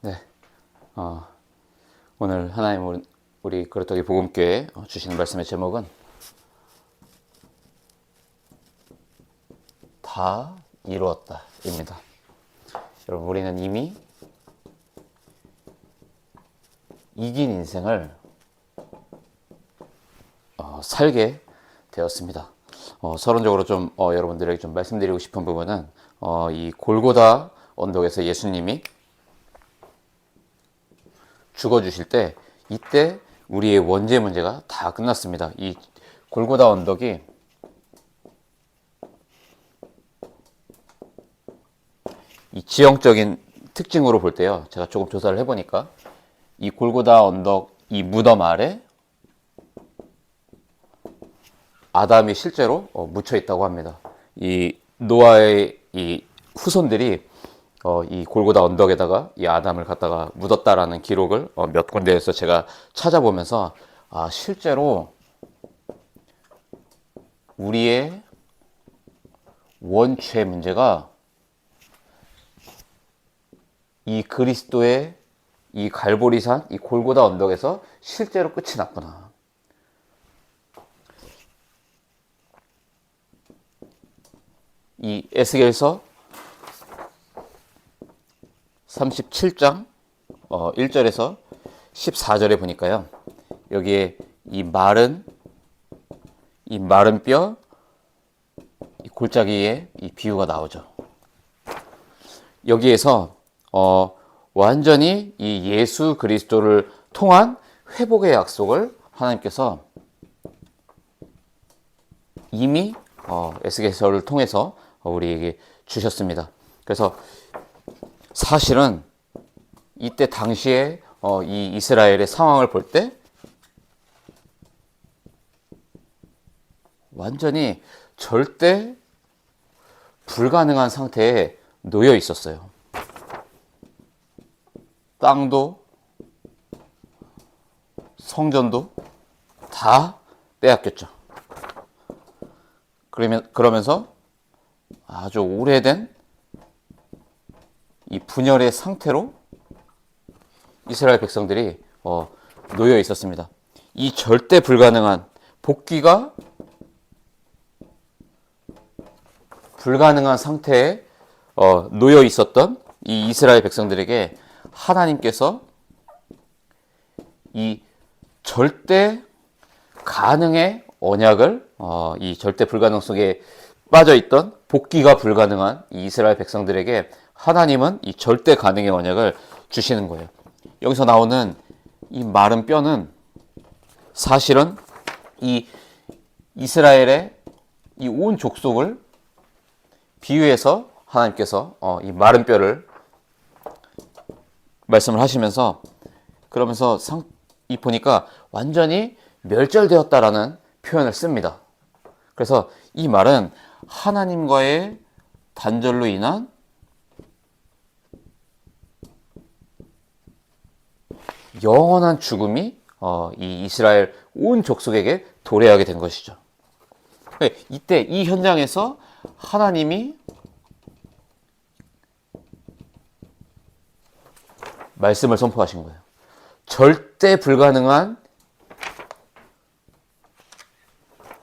네, 어, 오늘 하나님 우리 그릇떡이 복음교회 주시는 말씀의 제목은 다 이루었다입니다. 여러분, 우리는 이미 이긴 인생을 살게 되었습니다. 서론적으로 좀 여러분들에게 좀 말씀드리고 싶은 부분은 이 골고다 언덕에서 예수님이 죽어주실 때 이때 우리의 원죄 문제가 다 끝났습니다. 이 골고다 언덕이 이 지형적인 특징으로 볼 때요, 제가 조금 조사를 해보니까 이 골고다 언덕 이 무덤 아래 아담이 실제로 묻혀 있다고 합니다. 이 노아의 이 후손들이 이 골고다 언덕에다가 이 아담을 갖다가 묻었다라는 기록을 몇 군데에서 제가 찾아보면서 실제로 우리의 원죄 문제가 이 그리스도의 이 갈보리산, 이 골고다 언덕에서 실제로 끝이 났구나. 이 에스겔서 37장 1절에서 14절에 보니까요, 여기에 이 마른 뼈, 이 골짜기에 이 비유가 나오죠. 여기에서 완전히 이 예수 그리스도를 통한 회복의 약속을 하나님께서 이미 에스겔서를 통해서 우리에게 주셨습니다. 그래서 사실은 이때 당시에 이 이스라엘의 상황을 볼 때 완전히 절대 불가능한 상태에 놓여 있었어요. 땅도 성전도 다 빼앗겼죠. 그러면서 아주 오래된 이 분열의 상태로 이스라엘 백성들이 놓여 있었습니다. 이 절대 불가능한 복귀가 불가능한 상태에 놓여 있었던 이 이스라엘 백성들에게 하나님께서 이 절대 가능의 언약을 이 절대 불가능 속에 빠져 있던 복귀가 불가능한 이 이스라엘 백성들에게 하나님은 이 절대 가능의 언약을 주시는 거예요. 여기서 나오는 이 마른 뼈는 사실은 이 이스라엘의 이 온 족속을 비유해서 하나님께서 이 마른 뼈를 말씀을 하시면서, 그러면서 이 보니까 완전히 멸절되었다라는 표현을 씁니다. 그래서 이 말은 하나님과의 단절로 인한 영원한 죽음이 이 이스라엘 온 족속에게 도래하게 된 것이죠. 이때 이 현장에서 하나님이 말씀을 선포하신 거예요. 절대 불가능한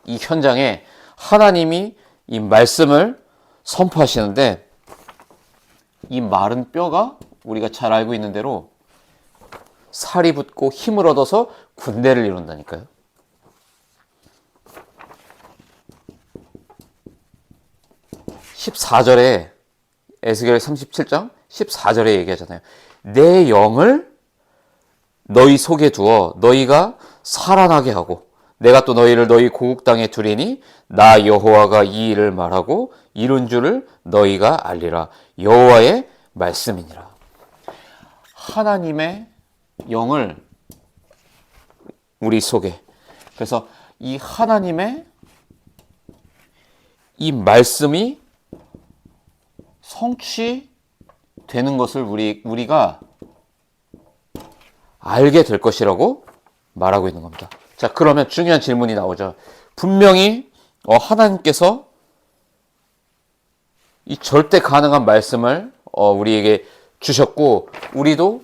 이 현장에 하나님이 이 말씀을 선포하시는데, 이 마른 뼈가 우리가 잘 알고 있는 대로 살이 붙고 힘을 얻어서 군대를 이룬다니까요. 에스겔 37장 14절에 얘기하잖아요. 내 영을 너희 속에 두어 너희가 살아나게 하고 내가 또 너희를 너희 고국 땅에 두리니 나 여호와가 이 일을 말하고 이룬 줄을 너희가 알리라. 여호와의 말씀이니라. 하나님의 영을 우리 속에, 그래서 이 하나님의 이 말씀이 성취되는 것을 우리가 알게 될 것이라고 말하고 있는 겁니다. 자, 그러면 중요한 질문이 나오죠. 분명히 하나님께서 이 절대 가능한 말씀을 우리에게 주셨고, 우리도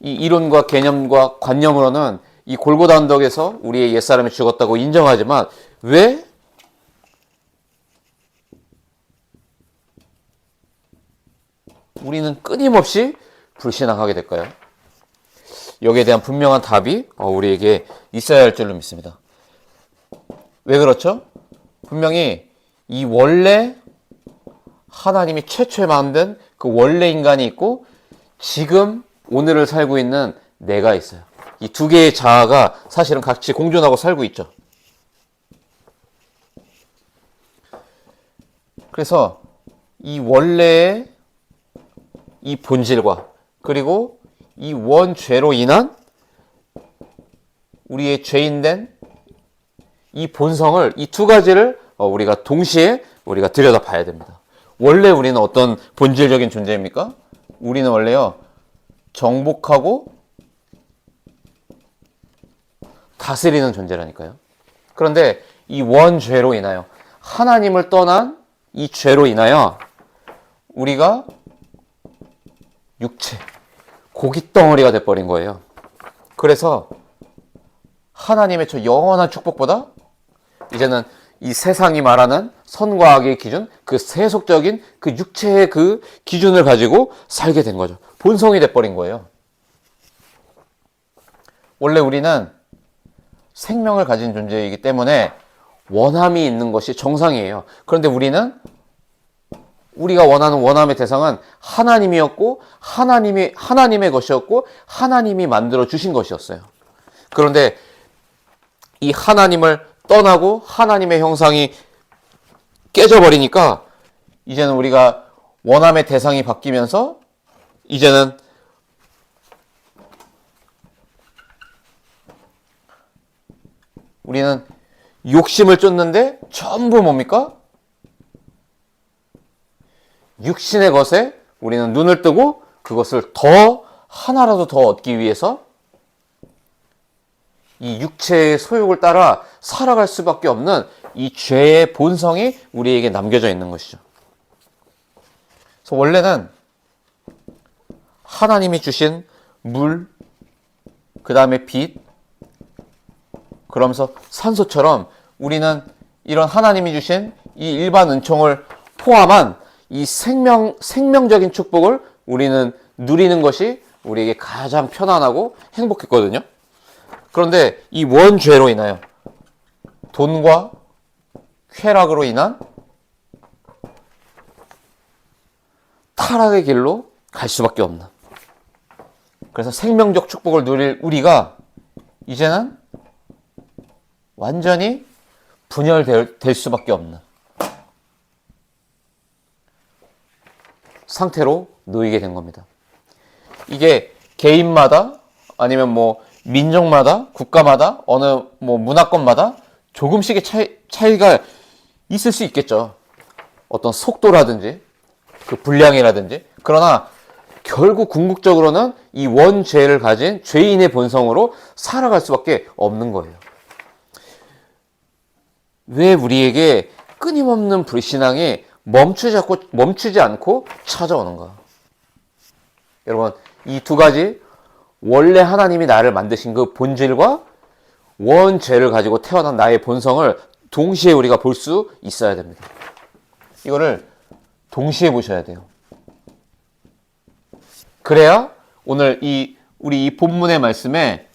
이 이론과 개념과 관념으로는 이 골고다 언덕에서 우리의 옛사람이 죽었다고 인정하지만 왜 우리는 끊임없이 불신앙하게 될까요? 여기에 대한 분명한 답이 우리에게 있어야 할 줄로 믿습니다. 왜 그렇죠? 분명히 이 원래 하나님이 최초에 만든 그 원래 인간이 있고 지금 오늘을 살고 있는 내가 있어요. 이 두 개의 자아가 사실은 같이 공존하고 살고 있죠. 그래서 이 원래의 이 본질과 그리고 이 원죄로 인한 우리의 죄인된 이 본성을 이 두 가지를 우리가 동시에 우리가 들여다봐야 됩니다. 원래 우리는 어떤 본질적인 존재입니까? 우리는 원래요 정복하고 다스리는 존재라니까요. 그런데 이 원죄로 인하여 하나님을 떠난 이 죄로 인하여 우리가 육체, 고깃덩어리가 돼버린 거예요. 그래서 하나님의 저 영원한 축복보다 이제는 이 세상이 말하는 선과 악의 기준, 그 세속적인 그 육체의 그 기준을 가지고 살게 된 거죠. 본성이 돼버린 거예요. 원래 우리는 생명을 가진 존재이기 때문에 원함이 있는 것이 정상이에요. 그런데 우리가 원하는 원함의 대상은 하나님이었고 하나님의 것이었고 하나님이 만들어 주신 것이었어요. 그런데 이 하나님을 떠나고 하나님의 형상이 깨져버리니까 이제는 우리가 원함의 대상이 바뀌면서 이제는 우리는 욕심을 쫓는데 전부 뭡니까? 육신의 것에 우리는 눈을 뜨고 그것을 하나라도 더 얻기 위해서 이 육체의 소욕을 따라 살아갈 수밖에 없는 이 죄의 본성이 우리에게 남겨져 있는 것이죠. 그래서 원래는 하나님이 주신 물, 그 다음에 빛, 그러면서 산소처럼 우리는 이런 하나님이 주신 이 일반 은총을 포함한 이 생명적인 축복을 우리는 누리는 것이 우리에게 가장 편안하고 행복했거든요. 그런데 이 원죄로 인하여 돈과 쾌락으로 인한 타락의 길로 갈 수밖에 없는, 그래서 생명적 축복을 누릴 우리가 이제는 완전히 분열될 수밖에 없는 상태로 놓이게 된 겁니다. 이게 개인마다 아니면 민족마다, 국가마다, 어느 문화권마다 조금씩의 차이가 있을 수 있겠죠. 어떤 속도라든지 그 분량이라든지. 그러나 결국 궁극적으로는 이 원죄를 가진 죄인의 본성으로 살아갈 수밖에 없는 거예요. 왜 우리에게 끊임없는 불신앙이 멈추지 않고 찾아오는가? 여러분, 이 두 가지 원래 하나님이 나를 만드신 그 본질과 원죄를 가지고 태어난 나의 본성을 동시에 우리가 볼 수 있어야 됩니다. 이거를 동시에 보셔야 돼요. 그래야 오늘 우리 이 본문의 말씀에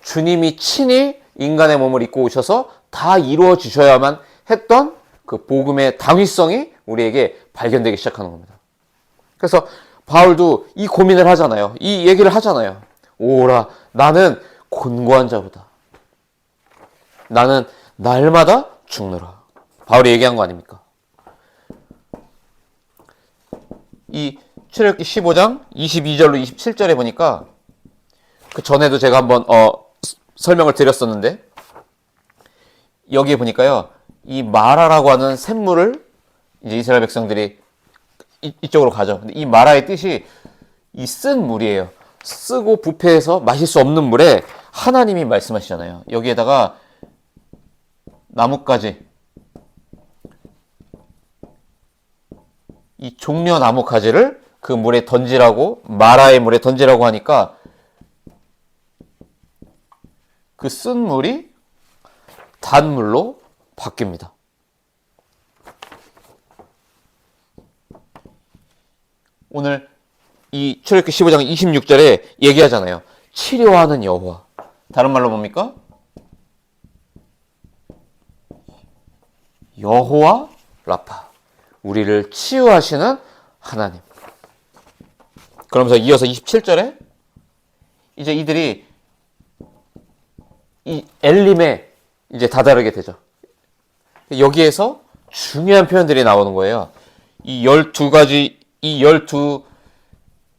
주님이 친히 인간의 몸을 입고 오셔서 다 이루어 주셔야만 했던 그 복음의 당위성이 우리에게 발견되기 시작하는 겁니다. 그래서 바울도 이 고민을 하잖아요. 이 얘기를 하잖아요. 오라, 나는 곤고한 자보다. 나는 날마다 죽노라. 바울이 얘기한 거 아닙니까? 이 출애굽기 15장 22절로 27절에 보니까 그 전에도 제가 한번 설명을 드렸었는데 여기에 보니까요. 이 마라라고 하는 샘물을 이제 이스라엘 백성들이 이쪽으로 가죠. 근데 이 마라의 뜻이 이 쓴 물이에요. 쓰고 부패해서 마실 수 없는 물에 하나님이 말씀하시잖아요. 여기에다가 나뭇가지, 이 종려나무 가지를 그 물에 던지라고, 마라의 물에 던지라고 하니까 그 쓴 물이 단물로 바뀝니다. 오늘 이 출애굽기 15장 26절에 얘기하잖아요. 치료하는 여호와. 다른 말로 뭡니까? 여호와 라파. 우리를 치유하시는 하나님. 그러면서 이어서 27절에 이제 이들이 이 엘림에 이제 다다르게 되죠. 여기에서 중요한 표현들이 나오는 거예요. 이 12가지, 이 12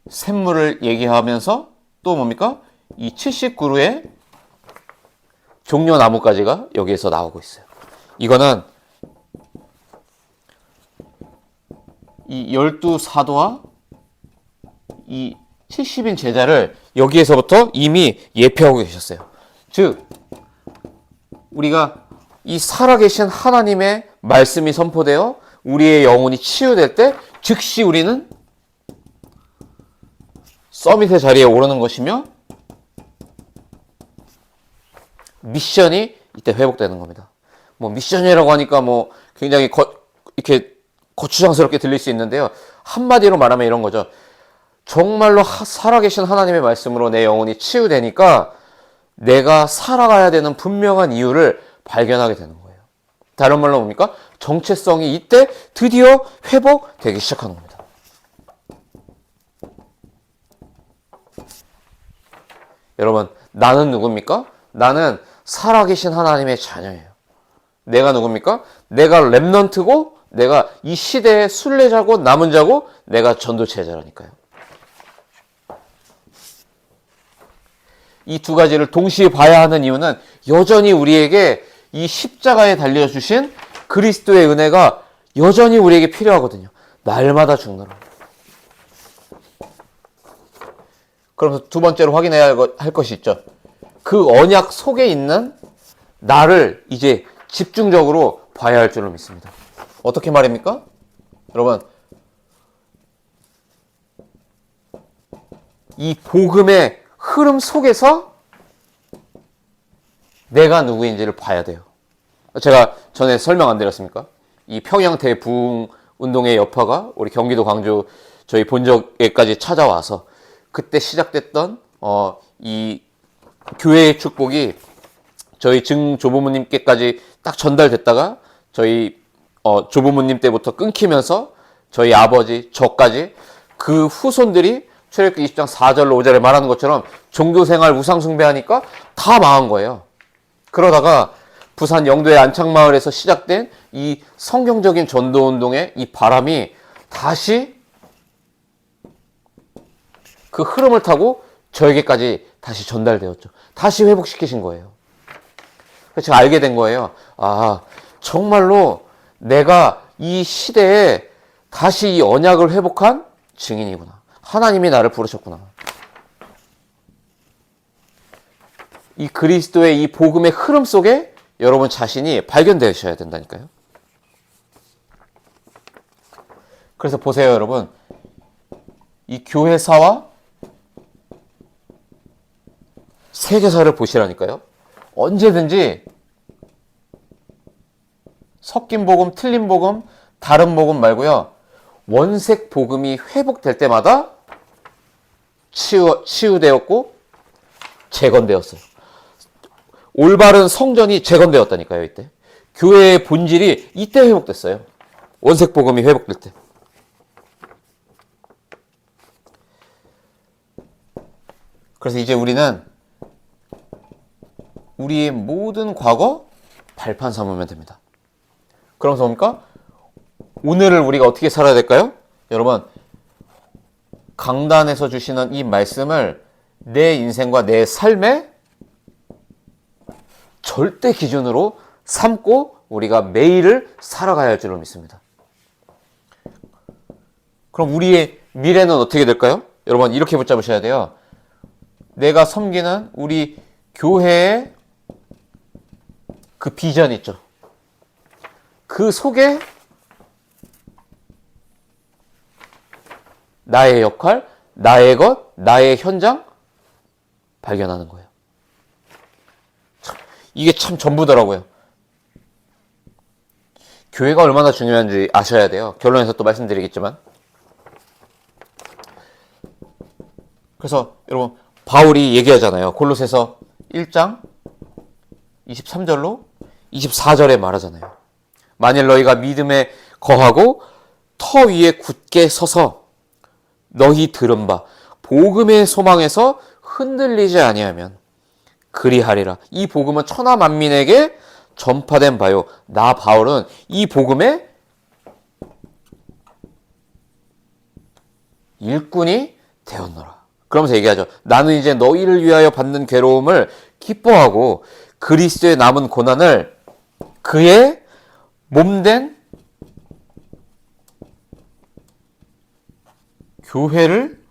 샘물을 얘기하면서 또 뭡니까? 이 70그루의 종려나무까지가 여기에서 나오고 있어요. 이거는 이 12사도와 이 70인 제자를 여기에서부터 이미 예표하고 계셨어요. 즉, 우리가 이 살아계신 하나님의 말씀이 선포되어 우리의 영혼이 치유될 때 즉시 우리는 서밋의 자리에 오르는 것이며 미션이 이때 회복되는 겁니다. 뭐 미션이라고 하니까 뭐 굉장히 이렇게 거추장스럽게 들릴 수 있는데요. 한마디로 말하면 이런 거죠. 정말로 살아계신 하나님의 말씀으로 내 영혼이 치유되니까 내가 살아가야 되는 분명한 이유를 발견하게 되는 거예요. 다른 말로 뭡니까? 정체성이 이때 드디어 회복되기 시작하는 겁니다. 여러분, 나는 누굽니까? 나는 살아계신 하나님의 자녀예요. 내가 누굽니까? 내가 렘넌트고 내가 이 시대의 순례자고 남은 자고 내가 전도체자라니까요. 이 두 가지를 동시에 봐야 하는 이유는 여전히 우리에게 이 십자가에 달려주신 그리스도의 은혜가 여전히 우리에게 필요하거든요. 날마다 죽노라. 그러면서 두 번째로 확인해야 할 것이 있죠. 그 언약 속에 있는 나를 이제 집중적으로 봐야 할 줄로 믿습니다. 어떻게 말입니까? 여러분, 이 복음의 흐름 속에서 내가 누구인지를 봐야 돼요. 제가 전에 설명 안 드렸습니까? 이 평양 대부흥 운동의 여파가 우리 경기도 광주 저희 본적에까지 찾아와서 그때 시작됐던 이 교회의 축복이 저희 증조부모님께까지 딱 전달됐다가 저희 조부모님 때부터 끊기면서 저희 아버지, 저까지 그 후손들이 출애굽기 20장 4절로 5절에 말하는 것처럼 종교생활 우상숭배하니까 다 망한 거예요. 그러다가 부산 영도의 안창마을에서 시작된 이 성경적인 전도운동의 이 바람이 다시 그 흐름을 타고 저에게까지 다시 전달되었죠. 다시 회복시키신 거예요. 그래서 제가 알게 된 거예요. 아, 정말로 내가 이 시대에 다시 이 언약을 회복한 증인이구나. 하나님이 나를 부르셨구나. 이 그리스도의 이 복음의 흐름 속에 여러분 자신이 발견되셔야 된다니까요. 그래서 보세요, 여러분. 이 교회사와 세계사를 보시라니까요. 언제든지 섞인 복음, 틀린 복음, 다른 복음 말고요. 원색 복음이 회복될 때마다 치유되었고 재건되었어요. 올바른 성전이 재건되었다니까요, 이때. 교회의 본질이 이때 회복됐어요. 원색 복음이 회복될 때. 그래서 이제 우리는 우리의 모든 과거 발판 삼으면 됩니다. 그러면서 뭡니까? 오늘을 우리가 어떻게 살아야 될까요? 여러분, 강단에서 주시는 이 말씀을 내 인생과 내 삶의 절대 기준으로 삼고 우리가 매일을 살아가야 할 줄로 믿습니다. 그럼 우리의 미래는 어떻게 될까요? 여러분, 이렇게 붙잡으셔야 돼요. 내가 섬기는 우리 교회의 그 비전 있죠. 그 속에 나의 역할, 나의 것, 나의 현장 발견하는 거예요. 이게 참 전부더라고요. 교회가 얼마나 중요한지 아셔야 돼요. 결론에서 또 말씀드리겠지만. 그래서 여러분 바울이 얘기하잖아요. 골로새서 1장 23절로 24절에 말하잖아요. 만일 너희가 믿음에 거하고 터 위에 굳게 서서 너희 들은 바 복음의 소망에서 흔들리지 아니하면 그리하리라. 이 복음은 천하 만민에게 전파된 바요. 나 바울은 이 복음의 일꾼이 되었노라. 그러면서 얘기하죠. 나는 이제 너희를 위하여 받는 괴로움을 기뻐하고 그리스도의 남은 고난을 그의 몸된 교회를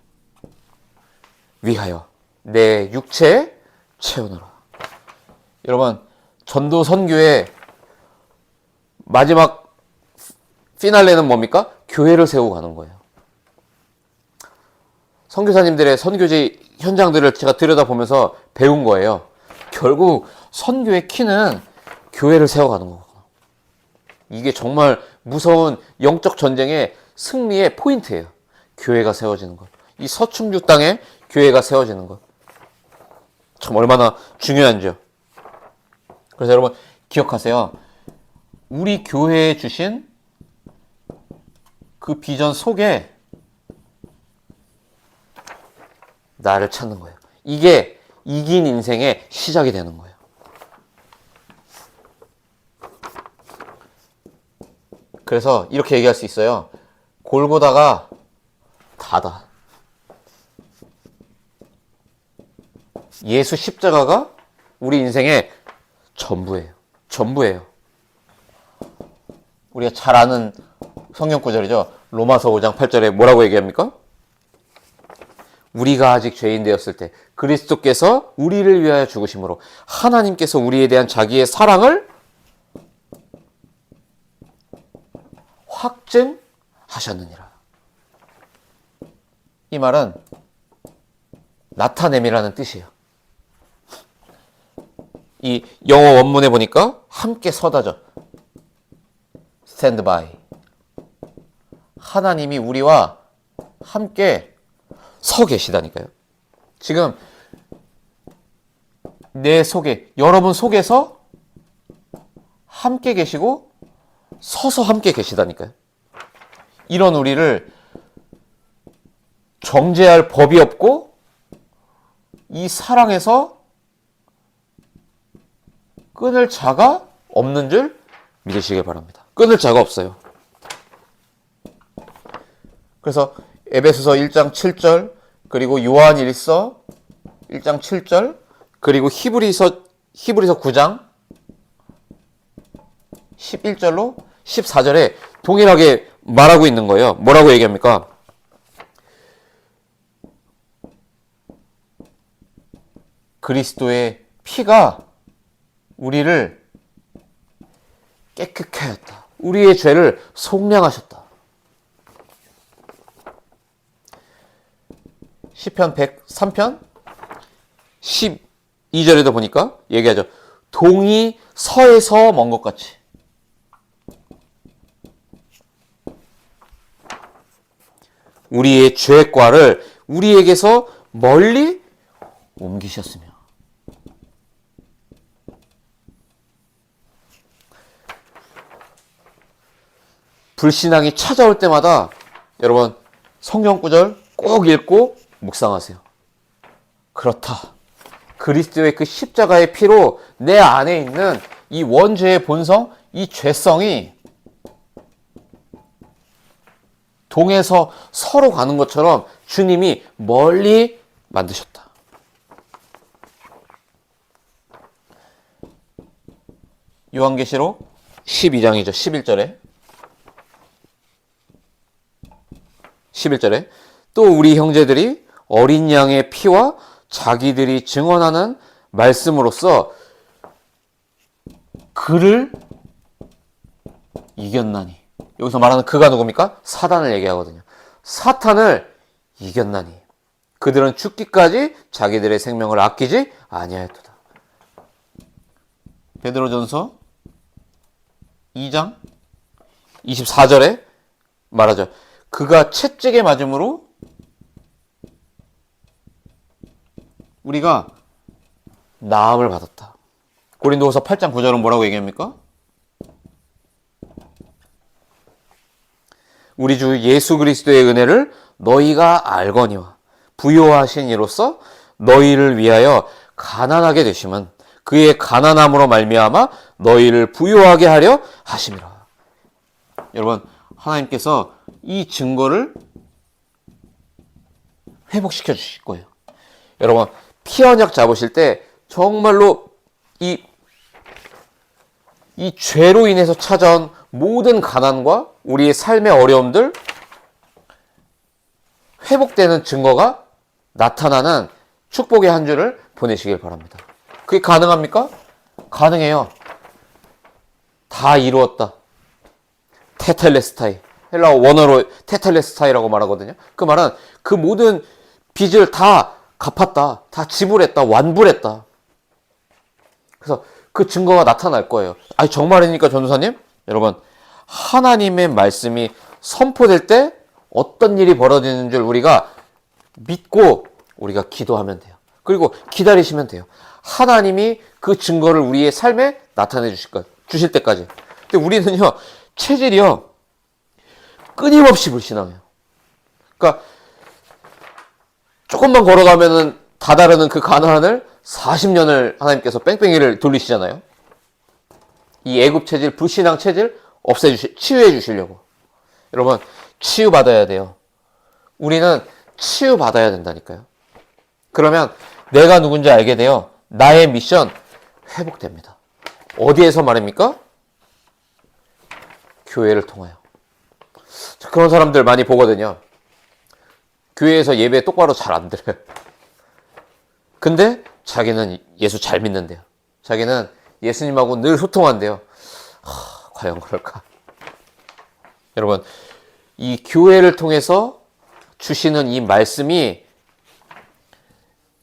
위하여 내 육체에 채우노라. 여러분, 전도 선교의 마지막 피날레는 뭡니까? 교회를 세우고 가는 거예요. 선교사님들의 선교지 현장들을 제가 들여다보면서 배운 거예요. 결국 선교의 키는 교회를 세워가는 거구나. 이게 정말 무서운 영적 전쟁의 승리의 포인트예요. 교회가 세워지는 것. 이 서충주 땅에 교회가 세워지는 것. 참 얼마나 중요한지요. 그래서 여러분 기억하세요. 우리 교회에 주신 그 비전 속에 나를 찾는 거예요. 이게 이긴 인생의 시작이 되는 거예요. 그래서 이렇게 얘기할 수 있어요. 골고다가 다다. 예수 십자가가 우리 인생의 전부예요. 전부예요. 우리가 잘 아는 성경 구절이죠. 로마서 5장 8절에 뭐라고 얘기합니까? 우리가 아직 죄인 되었을 때 그리스도께서 우리를 위하여 죽으심으로 하나님께서 우리에 대한 자기의 사랑을 확증하셨느니라. 이 말은 나타냄이라는 뜻이에요. 이 영어 원문에 보니까 함께 서다죠. stand by. 하나님이 우리와 함께 서 계시다니까요. 지금 내 속에, 여러분 속에서 함께 계시고 서서 함께 계시다니까요. 이런 우리를 정죄할 법이 없고 이 사랑에서 끊을 자가 없는 줄 믿으시길 바랍니다. 끊을 자가 없어요. 그래서 에베소서 1장 7절, 그리고 요한일서 1장 7절, 그리고 히브리서 9장 11절로 14절에 동일하게 말하고 있는 거예요. 뭐라고 얘기합니까? 그리스도의 피가 우리를 깨끗게 하였다. 우리의 죄를 속량하셨다. 시편 103편 12절에도 보니까 얘기하죠. 동이 서에서 먼 것 같이. 우리의 죄과를 우리에게서 멀리 옮기셨으며. 불신앙이 찾아올 때마다 여러분 성경 구절 꼭 읽고 묵상하세요. 그렇다. 그리스도의 그 십자가의 피로 내 안에 있는 이 원죄의 본성, 이 죄성이 동에서 서로 가는 것처럼 주님이 멀리 만드셨다. 요한계시록 12장이죠. 11절에 또 우리 형제들이 어린 양의 피와 자기들이 증언하는 말씀으로써 그를 이겼나니. 여기서 말하는 그가 누굽니까? 사단을 얘기하거든요. 사탄을 이겼나니 그들은 죽기까지 자기들의 생명을 아끼지 아니하였도다. 베드로전서 2장 24절에 말하죠. 그가 채찍에 맞음으로 우리가 나음을 받았다. 고린도후서 8장 9절은 뭐라고 얘기합니까? 우리 주 예수 그리스도의 은혜를 너희가 알거니와 부요하신 이로써 너희를 위하여 가난하게 되심은 그의 가난함으로 말미암아 너희를 부요하게 하려 하심이라. 여러분, 하나님께서 이 증거를 회복시켜 주실 거예요. 여러분, 피 언약 잡으실 때 정말로 이 죄로 인해서 찾아온 모든 가난과 우리의 삶의 어려움들 회복되는 증거가 나타나는 축복의 한 주를 보내시길 바랍니다. 그게 가능합니까? 가능해요. 다 이루었다. 테텔레스타이. 헬라어 원어로 테텔레스타이라고 말하거든요. 그 말은 그 모든 빚을 다 갚았다. 다 지불했다. 완불했다. 그래서 그 증거가 나타날 거예요. 아니, 정말입니까, 전도사님? 여러분, 하나님의 말씀이 선포될 때 어떤 일이 벌어지는 줄 우리가 믿고 우리가 기도하면 돼요. 그리고 기다리시면 돼요. 하나님이 그 증거를 우리의 삶에 나타내 주실 때까지. 근데 우리는요, 체질이요, 끊임없이 불신앙해요. 그러니까 조금만 걸어가면은 다다르는 그 가나안을 40년을 하나님께서 뺑뺑이를 돌리시잖아요. 이 애굽 체질, 불신앙 체질 치유해 주시려고. 여러분, 치유받아야 돼요. 우리는 치유받아야 된다니까요. 그러면 내가 누군지 알게 돼요. 나의 미션 회복됩니다. 어디에서 말입니까? 교회를 통하여. 그런 사람들 많이 보거든요. 교회에서 예배 똑바로 잘 안 들어요. 근데 자기는 예수 잘 믿는데요. 자기는 예수님하고 늘 소통한대요. 과연 그럴까? 여러분, 이 교회를 통해서 주시는 이 말씀이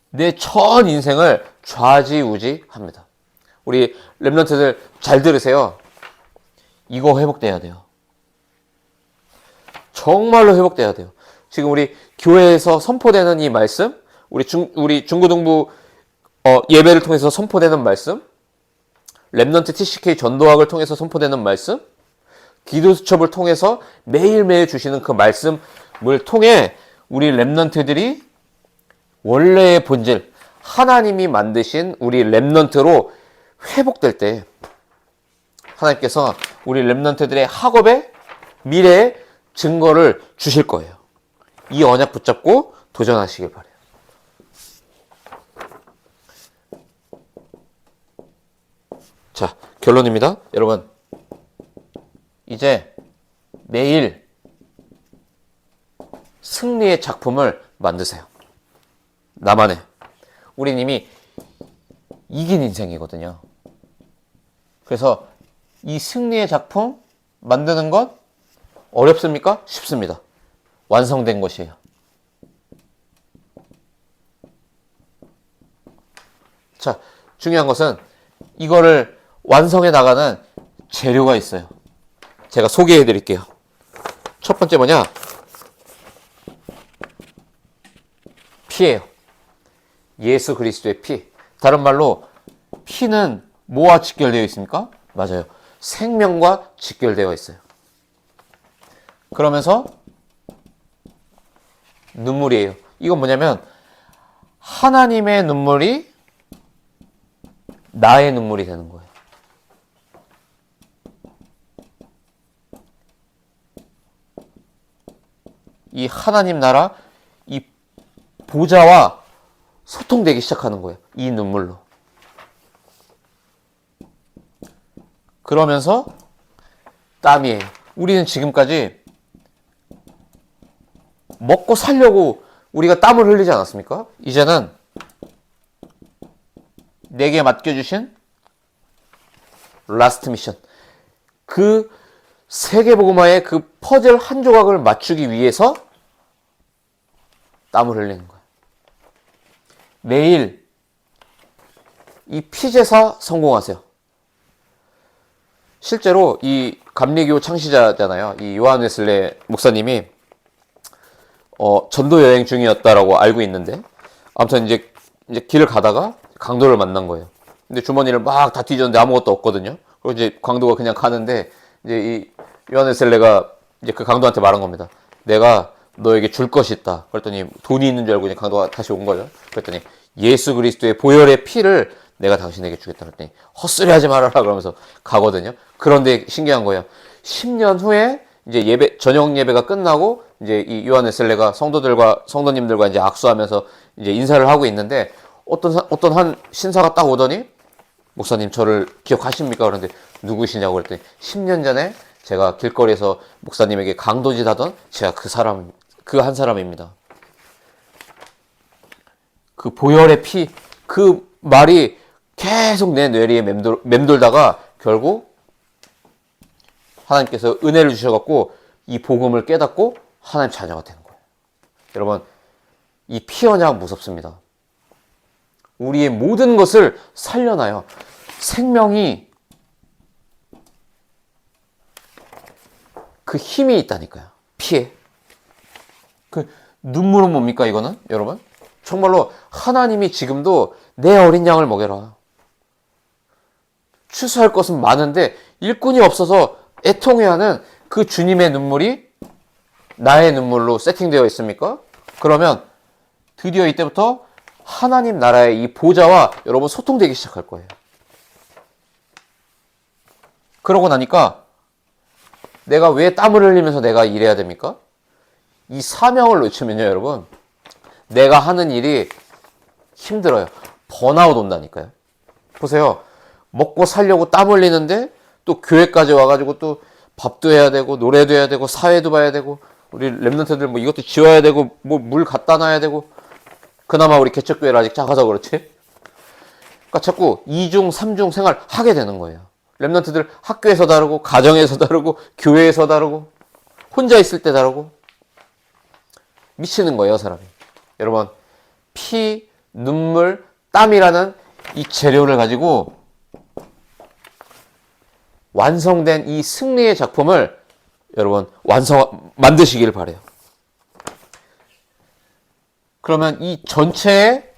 내 전 인생을 좌지우지합니다. 우리 렘넌트들 잘 들으세요. 이거 회복돼야 돼요. 정말로 회복돼야 돼요. 지금 우리 교회에서 선포되는 이 말씀, 우리 중고등부 예배를 통해서 선포되는 말씀, 렘넌트 TCK 전도학을 통해서 선포되는 말씀, 기도수첩을 통해서 매일매일 주시는 그 말씀을 통해 우리 렘넌트들이 원래의 본질, 하나님이 만드신 우리 렘넌트로 회복될 때 하나님께서 우리 렘넌트들의 학업의 미래의 증거를 주실 거예요. 이 언약 붙잡고 도전하시길 바라요. 자, 결론입니다. 여러분, 이제 매일 승리의 작품을 만드세요. 나만의. 우린 이미 이긴 인생이거든요. 그래서 이 승리의 작품 만드는 것 어렵습니까? 쉽습니다. 완성된 것이에요. 자, 중요한 것은 이거를 완성해 나가는 재료가 있어요. 제가 소개해 드릴게요. 첫 번째 뭐냐? 피예요. 예수 그리스도의 피. 다른 말로 피는 뭐와 직결되어 있습니까? 맞아요. 생명과 직결되어 있어요. 그러면서 눈물이에요. 이건 뭐냐면 하나님의 눈물이 나의 눈물이 되는 거예요. 이 하나님 나라, 이 보좌와 소통되기 시작하는 거예요. 이 눈물로. 그러면서 땀이에요. 우리는 지금까지 먹고 살려고 우리가 땀을 흘리지 않았습니까? 이제는 내게 맡겨주신 라스트 미션. 그 세계복음화의 그 퍼즐 한 조각을 맞추기 위해서 땀을 흘리는 거예요. 매일 이 피제사 성공하세요. 실제로 이 감리교 창시자잖아요. 이 요한 웨슬레 목사님이 전도 여행 중이었다라고 알고 있는데, 아무튼 이제 길을 가다가 강도를 만난 거예요. 근데 주머니를 막 다 뒤졌는데 아무것도 없거든요. 그리고 이제 강도가 그냥 가는데, 이제 이 요한 웨슬레가 이제 그 강도한테 말한 겁니다. 내가 너에게 줄 것이 있다. 그랬더니 돈이 있는 줄 알고 이제 강도가 다시 온 거죠. 그랬더니 예수 그리스도의 보혈의 피를 내가 당신에게 주겠다. 그랬더니 헛소리 하지 말아라 그러면서 가거든요. 그런데 신기한 거예요. 10년 후에 이제 예배, 저녁 예배가 끝나고 이제 이 요한 웨슬레가 성도님들과 이제 악수하면서 이제 인사를 하고 있는데, 어떤 한 신사가 딱 오더니, 목사님 저를 기억하십니까? 그런데 누구시냐고 그랬더니 10년 전에 제가 길거리에서 목사님에게 강도짓 하던 제가 그 한 사람입니다. 그 보혈의 피, 그 말이 계속 내 뇌리에 맴돌다가 결국 하나님께서 은혜를 주셔갖고 이 복음을 깨닫고 하나님 자녀가 되는 거예요. 여러분, 이 피 언약 무섭습니다. 우리의 모든 것을 살려놔요. 생명이 그 힘이 있다니까요. 피에. 그 눈물은 뭡니까 이거는? 여러분? 정말로 하나님이 지금도 내 어린 양을 먹여라. 추수할 것은 많은데 일꾼이 없어서 애통해하는 그 주님의 눈물이 나의 눈물로 세팅되어 있습니까? 그러면 드디어 이때부터 하나님 나라의 이 보좌와 여러분 소통되기 시작할 거예요. 그러고 나니까 내가 왜 땀을 흘리면서 내가 일해야 됩니까? 이 사명을 놓치면요, 여러분. 내가 하는 일이 힘들어요. 번아웃 온다니까요. 보세요. 먹고 살려고 땀 흘리는데 또 교회까지 와가지고 또 밥도 해야 되고 노래도 해야 되고 사회도 봐야 되고 우리 랩런트들 뭐 이것도 지워야 되고 뭐 물 갖다 놔야 되고, 그나마 우리 개척교회를 아직 작아서 그렇지. 그러니까 자꾸 2중, 3중 생활 하게 되는 거예요. 랩런트들 학교에서 다르고 가정에서 다르고 교회에서 다르고 혼자 있을 때 다르고 미치는 거예요, 사람이. 여러분, 피, 눈물, 땀이라는 이 재료를 가지고 완성된 이 승리의 작품을 여러분 만드시길 바래요. 그러면 이 전체의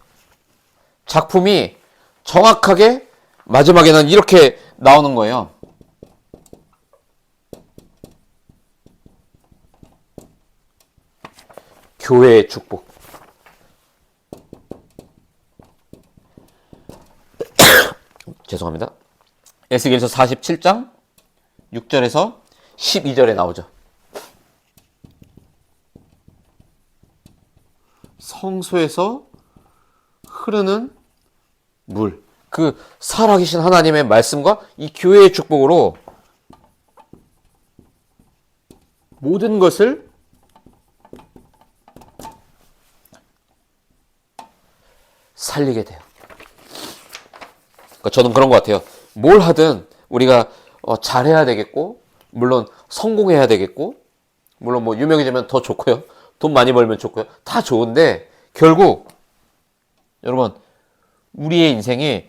작품이 정확하게 마지막에는 이렇게 나오는 거예요. 교회의 축복. 죄송합니다. 에스겔서 47장 6절에서 12절에 나오죠. 성소에서 흐르는 물, 그 살아계신 하나님의 말씀과 이 교회의 축복으로 모든 것을 살리게 돼요. 그러니까 저는 그런 것 같아요. 뭘 하든 우리가 잘해야 되겠고, 물론 성공해야 되겠고, 물론 뭐 유명해지면 더 좋고요, 돈 많이 벌면 좋고요, 다 좋은데 결국 여러분 우리의 인생이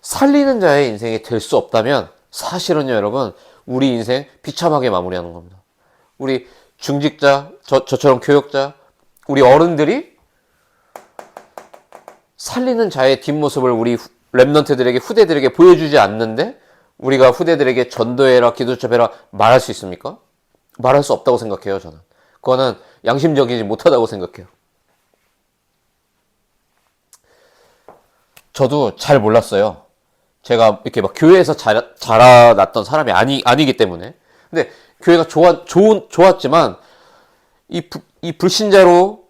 살리는 자의 인생이 될 수 없다면 사실은요, 여러분 우리 인생 비참하게 마무리하는 겁니다. 우리 중직자, 저처럼 교역자, 우리 어른들이 살리는 자의 뒷모습을 우리 랩런트들에게, 후대들에게 보여주지 않는데 우리가 후대들에게 전도해라, 기도첩해라 말할 수 있습니까? 말할 수 없다고 생각해요, 저는. 그거는 양심적이지 못하다고 생각해요. 저도 잘 몰랐어요. 제가 이렇게 막 교회에서 자라났던 사람이 아니기 때문에. 근데 교회가 좋았지만 이 불신자로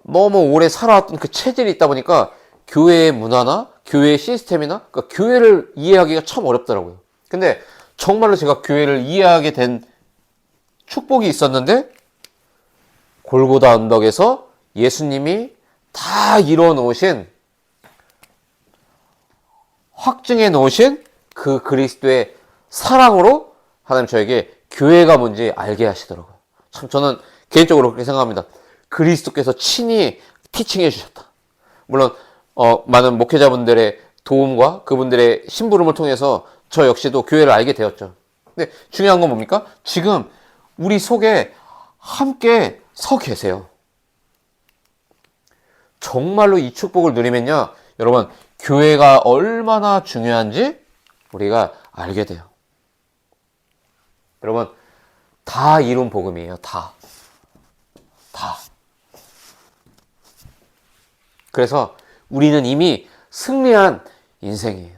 너무 오래 살아왔던 그 체질이 있다 보니까 교회의 문화나 교회의 시스템이나, 그러니까 교회를 이해하기가 참 어렵더라고요. 근데 정말로 제가 교회를 이해하게 된 축복이 있었는데, 골고다 언덕에서 예수님이 다 이뤄 놓으신, 확증해 놓으신 그 그리스도의 사랑으로 하나님 저에게 교회가 뭔지 알게 하시더라고요. 참 저는 개인적으로 그렇게 생각합니다. 그리스도께서 친히 티칭해 주셨다. 물론 많은 목회자분들의 도움과 그분들의 심부름을 통해서 저 역시도 교회를 알게 되었죠. 근데 중요한 건 뭡니까? 지금 우리 속에 함께 서 계세요. 정말로 이 축복을 누리면요, 여러분, 교회가 얼마나 중요한지 우리가 알게 돼요. 여러분, 다 이룬 복음이에요. 다. 그래서 우리는 이미 승리한 인생이에요.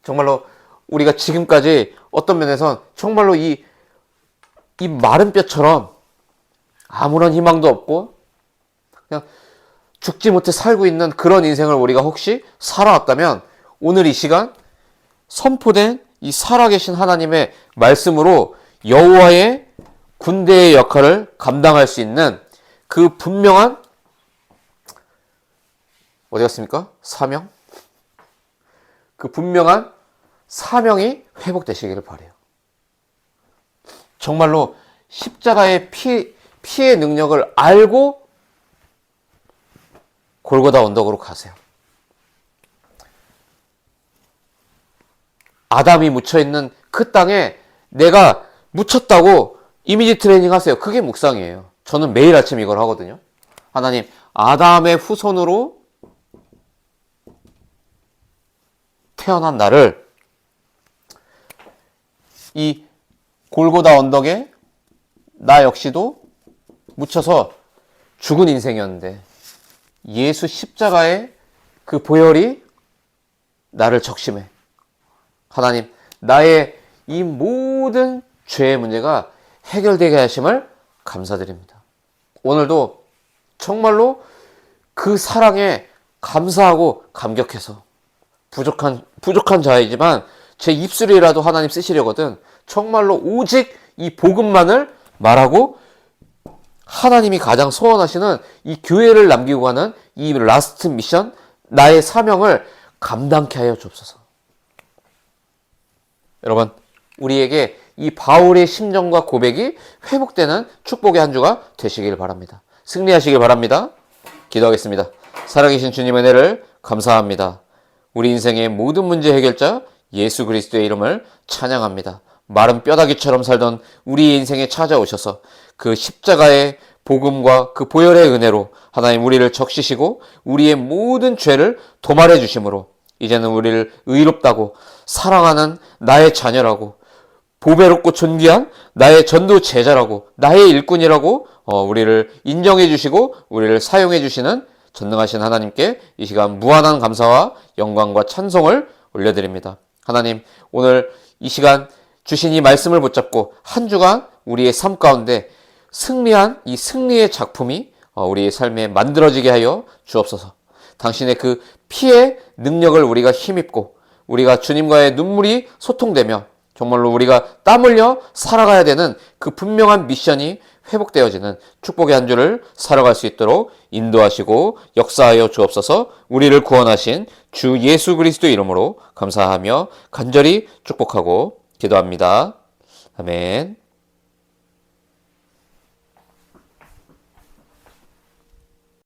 정말로 우리가 지금까지 어떤 면에선 정말로 이 마른 뼈처럼 아무런 희망도 없고 그냥 죽지 못해 살고 있는 그런 인생을 우리가 혹시 살아왔다면, 오늘 이 시간 선포된 이 살아계신 하나님의 말씀으로 여호와의 군대의 역할을 감당할 수 있는 그 분명한, 어디 갔습니까? 사명? 그 분명한 사명이 회복되시기를 바라요. 정말로 십자가의 피의 능력을 알고 골고다 언덕으로 가세요. 아담이 묻혀있는 그 땅에 내가 묻혔다고 이미지 트레이닝 하세요. 그게 묵상이에요. 저는 매일 아침 이걸 하거든요. 하나님, 아담의 후손으로 태어난 나를 이 골고다 언덕에 나 역시도 묻혀서 죽은 인생이었는데 예수 십자가의 그 보혈이 나를 적심해. 하나님, 나의 이 모든 죄의 문제가 해결되게 하심을 감사드립니다. 오늘도 정말로 그 사랑에 감사하고 감격해서 부족한 자이지만 제 입술이라도 하나님 쓰시려거든 정말로 오직 이 복음만을 말하고 하나님이 가장 소원하시는 이 교회를 남기고 가는 이 라스트 미션, 나의 사명을 감당케 하여 주옵소서. 여러분, 우리에게 이 바울의 심정과 고백이 회복되는 축복의 한 주가 되시길 바랍니다. 승리하시길 바랍니다. 기도하겠습니다. 살아계신 주님의 은혜를 감사합니다. 우리 인생의 모든 문제 해결자 예수 그리스도의 이름을 찬양합니다. 마른 뼈다귀처럼 살던 우리 인생에 찾아오셔서 그 십자가의 복음과 그 보혈의 은혜로 하나님 우리를 적시시고 우리의 모든 죄를 도말해 주심으로 이제는 우리를 의롭다고 사랑하는 나의 자녀라고 보배롭고 존귀한 나의 전도 제자라고 나의 일꾼이라고 우리를 인정해 주시고 우리를 사용해 주시는 전능하신 하나님께 이 시간 무한한 감사와 영광과 찬송을 올려드립니다. 하나님, 오늘 이 시간 주신 이 말씀을 붙잡고 한 주간 우리의 삶 가운데 승리한 이 승리의 작품이 우리의 삶에 만들어지게 하여 주옵소서. 당신의 그 피의 능력을 우리가 힘입고 우리가 주님과의 눈물이 소통되며 정말로 우리가 땀 흘려 살아가야 되는 그 분명한 미션이 회복되어지는 축복의 한 주를 살아갈 수 있도록 인도하시고 역사하여 주옵소서. 우리를 구원하신 주 예수 그리스도 이름으로 감사하며 간절히 축복하고 기도합니다. 아멘.